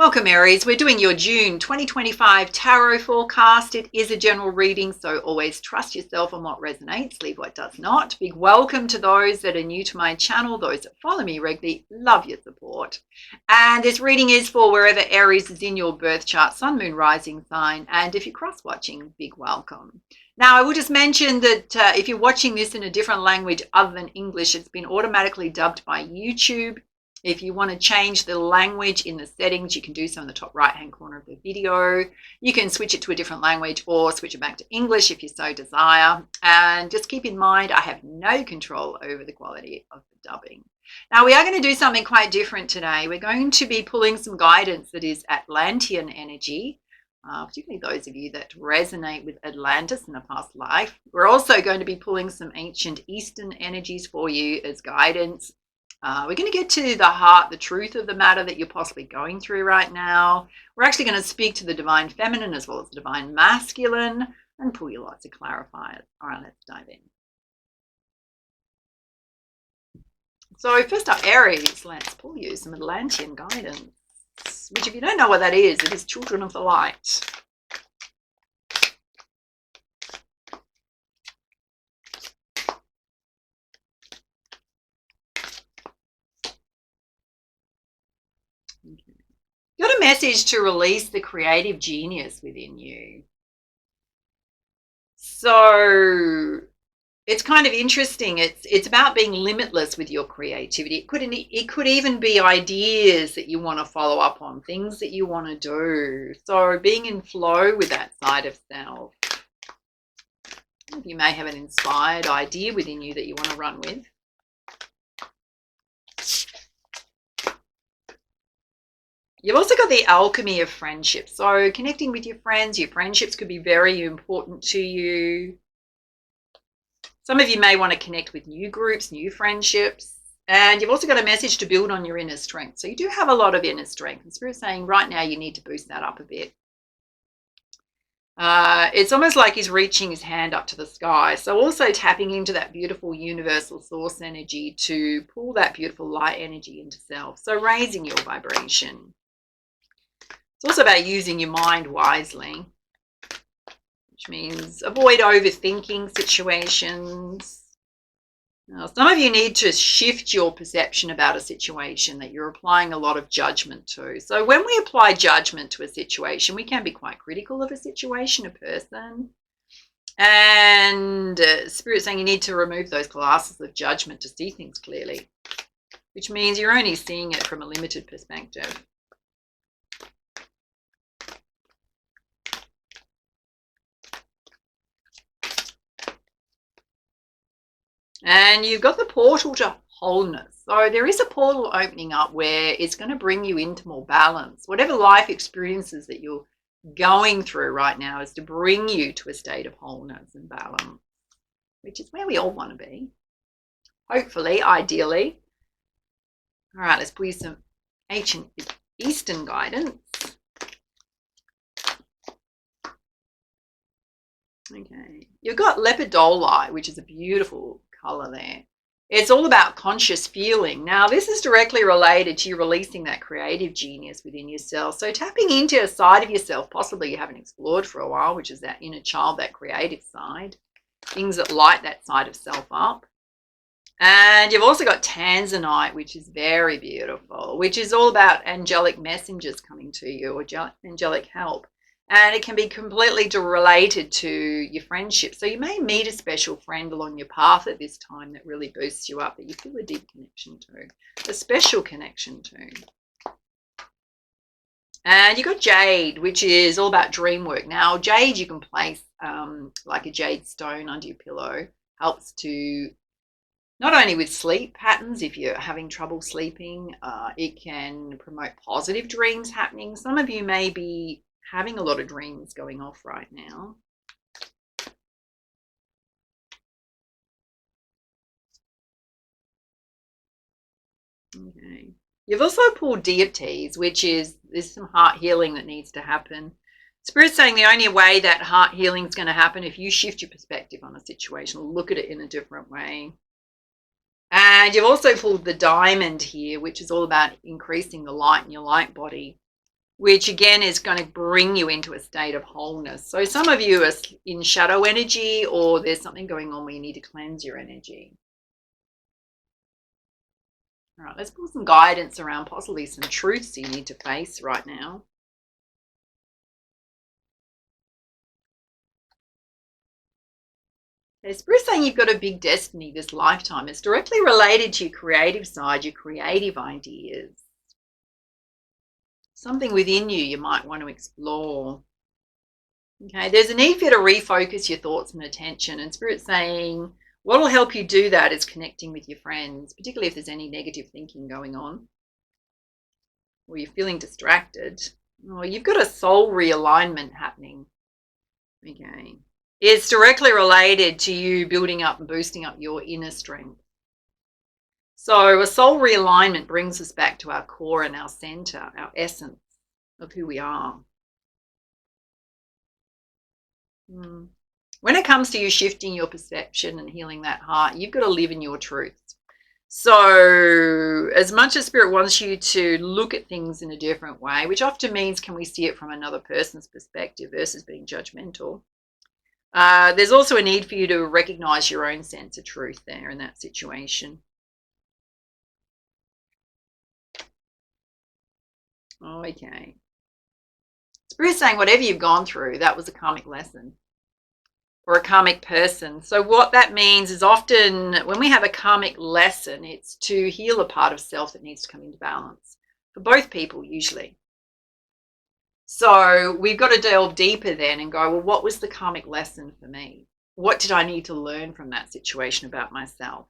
Welcome, Aries. We're doing your June 2025 tarot forecast. It is a general reading, so always trust yourself on what resonates, leave what does not. Big welcome to those that are new to my channel, those that follow me regularly. Love your support. And this reading is for wherever Aries is in your birth chart, sun, moon, rising sign. And if you're cross-watching, big welcome. Now, I will just mention that if you're watching this in a different language other than English, it's been automatically dubbed by YouTube. If you want to change the language in the settings, you can do so in the top right-hand corner of the video. You can switch it to a different language or switch it back to English if you so desire. And just keep in mind, I have no control over the quality of the dubbing. Now, we are going to do something quite different today. We're going to be pulling some guidance that is Atlantean energy, particularly those of you that resonate with Atlantis in a past life. We're also going to be pulling some ancient Eastern energies for you as guidance. We're going to get to the heart, the truth of the matter that you're possibly going through right now. We're actually going to speak to the divine feminine as well as the divine masculine and pull you lots of clarifiers. All right, let's dive in. So first up, Aries, let's pull you some Atlantean guidance, which if you don't know what that is, it is children of the light. Got a message to release the creative genius within you. So it's kind of interesting. It's about being limitless with your creativity. It could even be ideas that you want to follow up on, things that you want to do. So being in flow with that side of self. You may have an inspired idea within you that you want to run with. You've also got the alchemy of friendship. So connecting with your friendships could be very important to you. Some of you may want to connect with new groups, new friendships. And you've also got a message to build on your inner strength. So you do have a lot of inner strength. And Spirit's saying right now you need to boost that up a bit. It's almost like he's reaching his hand up to the sky. So also tapping into that beautiful universal source energy to pull that beautiful light energy into self. So raising your vibration. It's also about using your mind wisely, which means avoid overthinking situations. Now, some of you need to shift your perception about a situation that you're applying a lot of judgment to. So when we apply judgment to a situation, we can be quite critical of a situation, a person. And Spirit's saying you need to remove those glasses of judgment to see things clearly, which means you're only seeing it from a limited perspective. And you've got the portal to wholeness. So there is a portal opening up where it's going to bring you into more balance. Whatever life experiences that you're going through right now is to bring you to a state of wholeness and balance, which is where we all want to be. Hopefully, ideally. All right, let's pull you some ancient Eastern guidance. Okay, you've got lepidolite, which is a beautiful color there. It's all about conscious feeling. Now, this is directly related to you releasing that creative genius within yourself. So tapping into a side of yourself, possibly you haven't explored for a while, which is that inner child, that creative side, things that light that side of self up. And you've also got tanzanite, which is very beautiful, which is all about angelic messengers coming to you or angelic help. And it can be completely related to your friendship. So you may meet a special friend along your path at this time that really boosts you up, that you feel a deep connection to, a special connection to. And you've got jade, which is all about dream work. Now, jade you can place like a jade stone under your pillow. Helps to not only with sleep patterns, if you're having trouble sleeping, it can promote positive dreams happening. Some of you may be having a lot of dreams going off right now. Okay. You've also pulled deities, which is there's some heart healing that needs to happen. Spirit's saying the only way that heart healing is going to happen if you shift your perspective on a situation, look at it in a different way. And you've also pulled the diamond here, which is all about increasing the light in your light body. which again is going to bring you into a state of wholeness. So some of you are in shadow energy, or there's something going on where you need to cleanse your energy. All right, let's pull some guidance around possibly some truths you need to face right now. Spirit's saying you've got a big destiny this lifetime. It's directly related to your creative side, your creative ideas. Something within you might want to explore. Okay, there's a need for you to refocus your thoughts and attention. And Spirit's saying what will help you do that is connecting with your friends, particularly if there's any negative thinking going on, or you're feeling distracted, or you've got a soul realignment happening. Okay. It's directly related to you building up and boosting up your inner strength. So a soul realignment brings us back to our core and our center, our essence of who we are. When it comes to you shifting your perception and healing that heart, you've got to live in your truth. So as much as Spirit wants you to look at things in a different way, which often means can we see it from another person's perspective versus being judgmental, there's also a need for you to recognize your own sense of truth there in that situation. Okay. Spirit's saying whatever you've gone through, that was a karmic lesson or a karmic person. So what that means is often when we have a karmic lesson, it's to heal a part of self that needs to come into balance for both people usually. So we've got to delve deeper then and go, well, what was the karmic lesson for me? What did I need to learn from that situation about myself?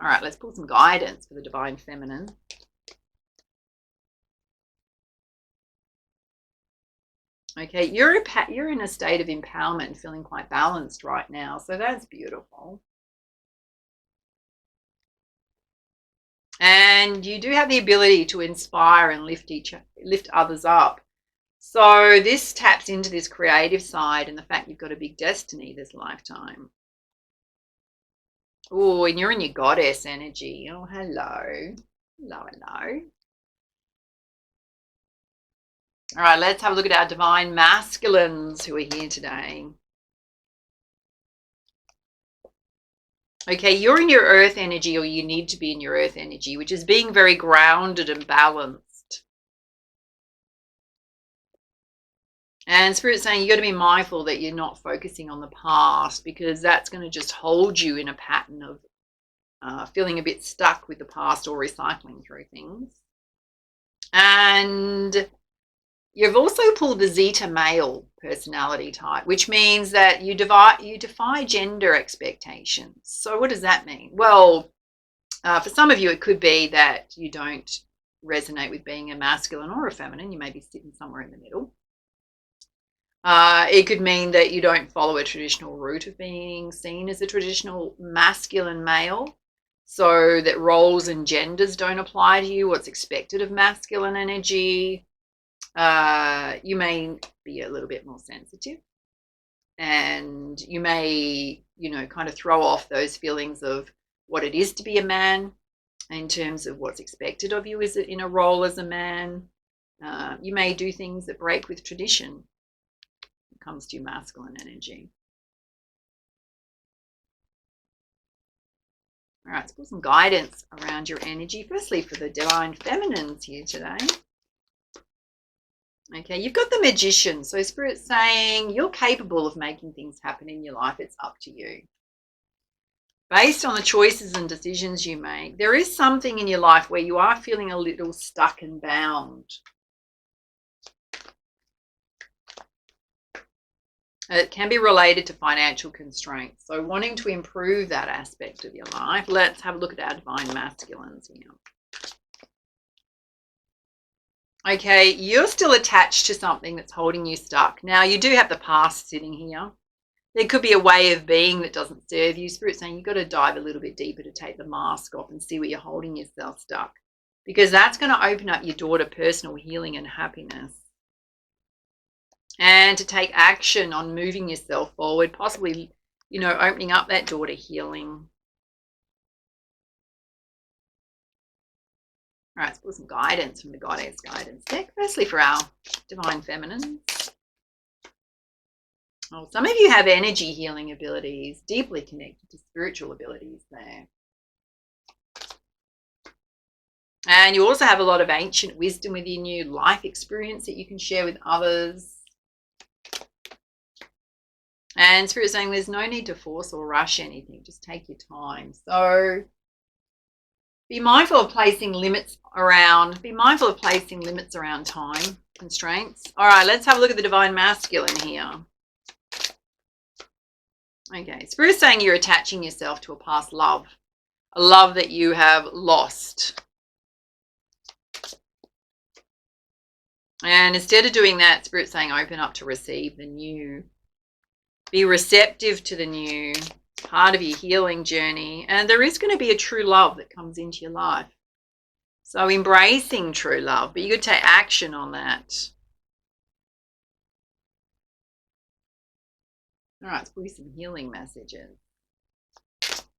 All right, let's pull some guidance for the Divine Feminine. Okay, you're in a state of empowerment and feeling quite balanced right now, so that's beautiful. And you do have the ability to inspire and lift others up. So this taps into this creative side and the fact you've got a big destiny this lifetime. Oh, and you're in your goddess energy. Oh, hello. Hello, hello. All right, let's have a look at our divine masculines who are here today. Okay, you're in your earth energy, or you need to be in your earth energy, which is being very grounded and balanced. And Spirit's saying you've got to be mindful that you're not focusing on the past, because that's going to just hold you in a pattern of feeling a bit stuck with the past or recycling through things. And you've also pulled the Zeta male personality type, which means that you defy gender expectations. So what does that mean? Well, for some of you, it could be that you don't resonate with being a masculine or a feminine. You may be sitting somewhere in the middle. It could mean that you don't follow a traditional route of being seen as a traditional masculine male, so that roles and genders don't apply to you, what's expected of masculine energy. You may be a little bit more sensitive, and you may, kind of throw off those feelings of what it is to be a man in terms of what's expected of you in a role as a man. You may do things that break with tradition when it comes to your masculine energy. All right, let's put some guidance around your energy. Firstly, for the Divine Feminines here today. Okay, you've got the Magician. So Spirit's saying you're capable of making things happen in your life. It's up to you. Based on the choices and decisions you make, there is something in your life where you are feeling a little stuck and bound. It can be related to financial constraints. So wanting to improve that aspect of your life. Let's have a look at our Divine Masculines here. Okay, you're still attached to something that's holding you stuck. Now, you do have the past sitting here. There could be a way of being that doesn't serve you. Spirit's saying you've got to dive a little bit deeper to take the mask off and see where you're holding yourself stuck, because that's going to open up your door to personal healing and happiness. And to take action on moving yourself forward, possibly, opening up that door to healing. All right, let's pull some guidance from the Goddess Guidance deck. Firstly, for our Divine Feminines. Oh, some of you have energy healing abilities, deeply connected to spiritual abilities there. And you also have a lot of ancient wisdom within you, life experience that you can share with others. And Spirit is saying there's no need to force or rush anything. Just take your time. So be mindful of placing limits around. Be mindful of placing limits around time constraints. All right, let's have a look at the Divine Masculine here. Okay, Spirit is saying you're attaching yourself to a past love, a love that you have lost. And instead of doing that, Spirit's saying open up to receive the new. Be receptive to the new, part of your healing journey. And there is going to be a true love that comes into your life. So embracing true love, but you could take action on that. All right, let's put some healing messages.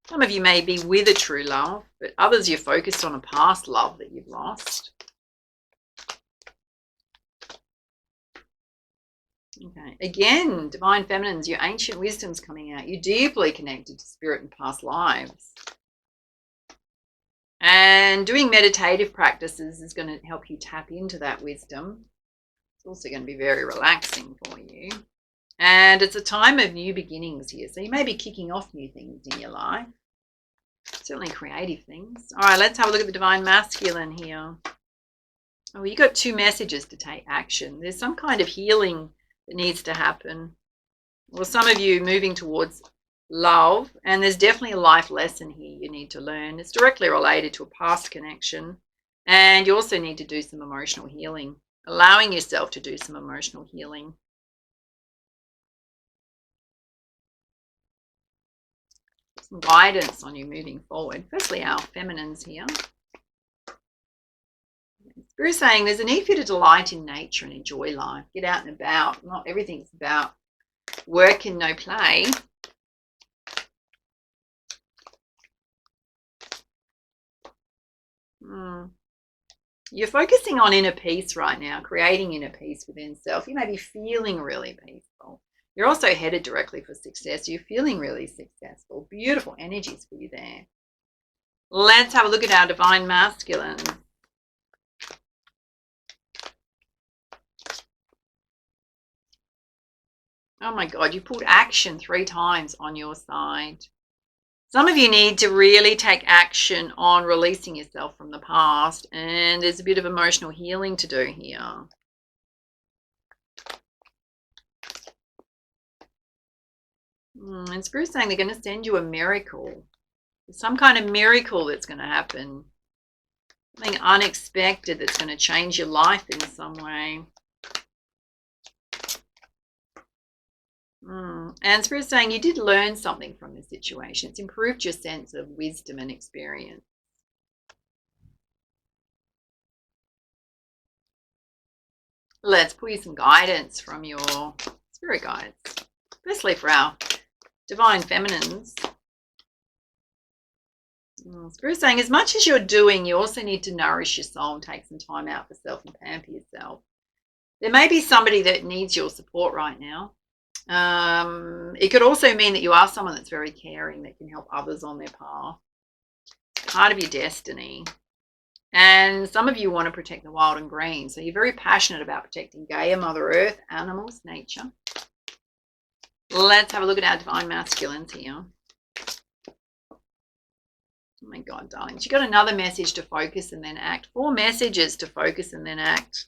Some of you may be with a true love, but others you're focused on a past love that you've lost. Okay, again, Divine Feminines, your ancient wisdom's coming out. You're deeply connected to spirit and past lives. And doing meditative practices is going to help you tap into that wisdom. It's also going to be very relaxing for you. And it's a time of new beginnings here. So you may be kicking off new things in your life. Certainly creative things. All right, let's have a look at the Divine Masculine here. Oh, you got 2 messages to take action. There's some kind of healing that needs to happen. Well, some of you moving towards love, and there's definitely a life lesson here you need to learn. It's directly related to a past connection, and you also need to do some emotional healing, allowing yourself to do some emotional healing. Some guidance on you moving forward. Firstly, our feminines here. Spirit saying there's a need for you to delight in nature and enjoy life. Get out and about. Not everything's about work and no play. You're focusing on inner peace right now, creating inner peace within self. You may be feeling really peaceful. You're also headed directly for success. You're feeling really successful. Beautiful energies for you there. Let's have a look at our Divine Masculine. Oh my God, you pulled action 3 times on your side. Some of you need to really take action on releasing yourself from the past, and there's a bit of emotional healing to do here. And Spirit's saying they're going to send you a miracle. There's some kind of miracle that's going to happen. Something unexpected that's going to change your life in some way. And Spirit's saying you did learn something from this situation. It's improved your sense of wisdom and experience. Let's pull you some guidance from your spirit guides. Firstly, for our Divine Feminines. Spirit's saying as much as you're doing, you also need to nourish your soul and take some time out for self and pamper yourself. There may be somebody that needs your support right now. It could also mean that you are someone that's very caring, that can help others on their path. Part of your destiny. And some of you want to protect the wild and green. So you're very passionate about protecting Gaia, Mother Earth, animals, nature. Let's have a look at our Divine Masculines here. Oh my God, darlings. You got another message to focus and then act. 4 messages to focus and then act.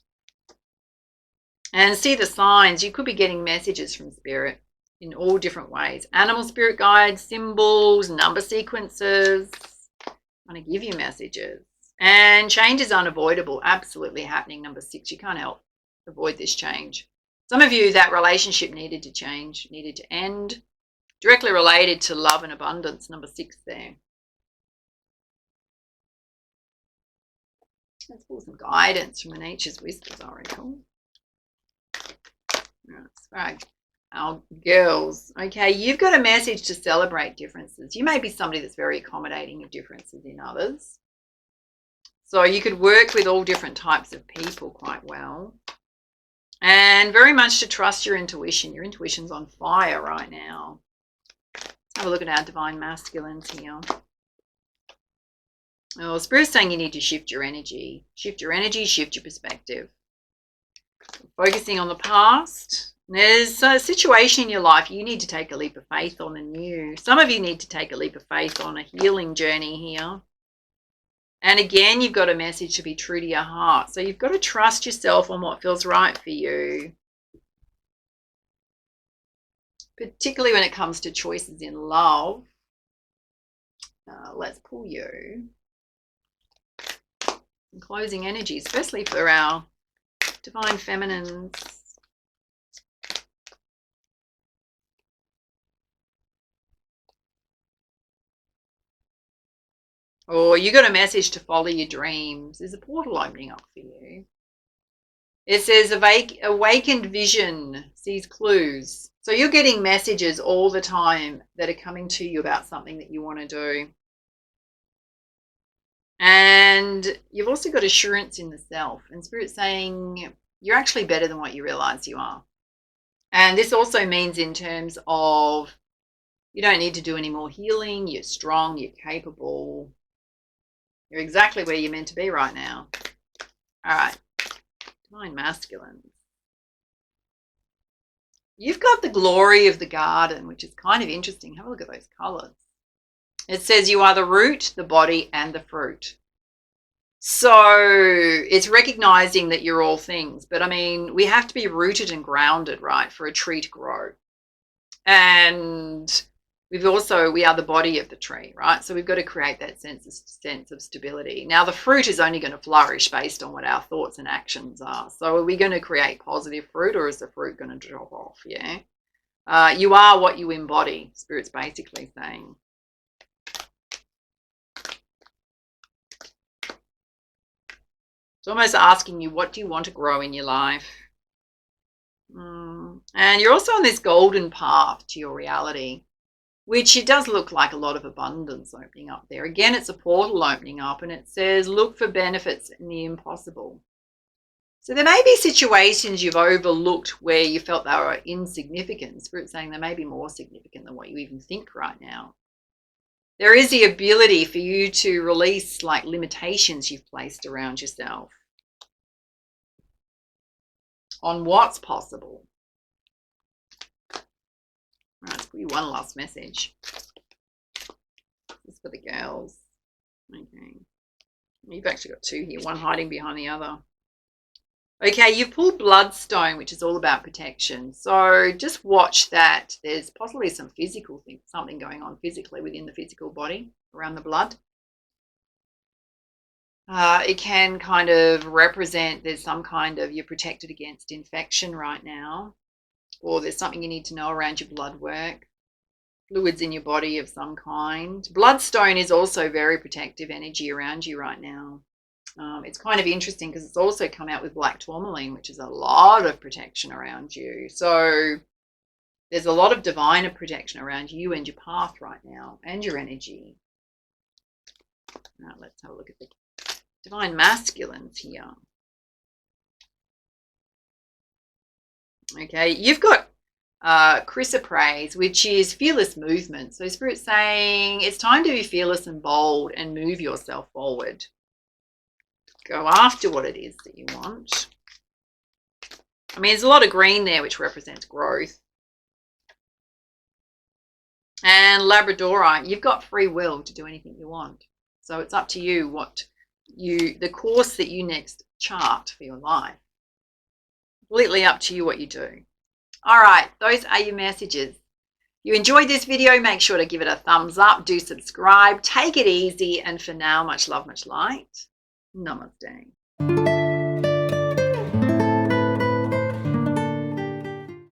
And see the signs. You could be getting messages from Spirit in all different ways. Animal spirit guides, symbols, number sequences. I'm going to give you messages. And change is unavoidable. Absolutely happening. Number 6. You can't help avoid this change. Some of you, that relationship needed to change, needed to end. Directly related to love and abundance. Number 6 there. Let's pull some guidance from the Nature's Whispers Oracle. Right, our girls. Okay, you've got a message to celebrate differences. You may be somebody that's very accommodating of differences in others. So you could work with all different types of people quite well. And very much to trust your intuition. Your intuition's on fire right now. Let's have a look at our divine masculines here. Oh, Spirit's saying you need to shift your energy. Shift your energy, shift your perspective. Focusing on the past. There's a situation in your life you need to take a leap of faith on anew. Some of you need to take a leap of faith on a healing journey here. And again, you've got a message to be true to your heart. So you've got to trust yourself on what feels right for you. Particularly when it comes to choices in love. Let's pull you. Some closing energy, especially for our divine feminines. Or you got a message to follow your dreams. There's a portal opening up for you. It says awakened vision sees clues. So you're getting messages all the time that are coming to you about something that you want to do. And you've also got assurance in the self. And Spirit's saying you're actually better than what you realize you are. And this also means in terms of you don't need to do any more healing. You're strong. You're capable. You're exactly where you're meant to be right now. All right. Divine masculine. You've got the glory of the garden, which is kind of interesting. Have a look at those colors. It says you are the root, the body, and the fruit. So it's recognizing that you're all things. But I mean, we have to be rooted and grounded, right, for a tree to grow. And we are the body of the tree, right? So we've got to create that sense of stability. Now, the fruit is only going to flourish based on what our thoughts and actions are. So are we going to create positive fruit, or is the fruit going to drop off? Yeah. You are what you embody, Spirit's basically saying. It's almost asking you, what do you want to grow in your life? And you're also on this golden path to your reality, which it does look like a lot of abundance opening up there. Again, it's a portal opening up, and it says, look for benefits in the impossible. So there may be situations you've overlooked where you felt they were insignificant. Spirit's saying they may be more significant than what you even think right now. There is the ability for you to release like limitations you've placed around yourself on what's possible. All right, let's put you one last message. This is for the girls. Okay. You've actually got two here, one hiding behind the other. Okay, you've pulled Bloodstone, which is all about protection. So just watch that. There's possibly some physical thing, something going on physically within the physical body around the blood. It can kind of represent there's some kind of you're protected against infection right now. Or there's something you need to know around your blood work, fluids in your body of some kind. Bloodstone is also very protective energy around you right now. It's kind of interesting because it's also come out with black tourmaline, which is a lot of protection around you. So there's a lot of divine protection around you and your path right now and your energy. Now let's have a look at the divine masculines here. Okay, you've got CREA, which is fearless movement. So Spirit's saying it's time to be fearless and bold and move yourself forward. Go after what it is that you want. I mean, there's a lot of green there, which represents growth. And Labradorite, you've got free will to do anything you want. So it's up to you the course that you next chart for your life. Completely up to you what you do. All right, those are your messages. You enjoyed this video, make sure to give it a thumbs up, do subscribe, take it easy, and for now, much love, much light. Namaste.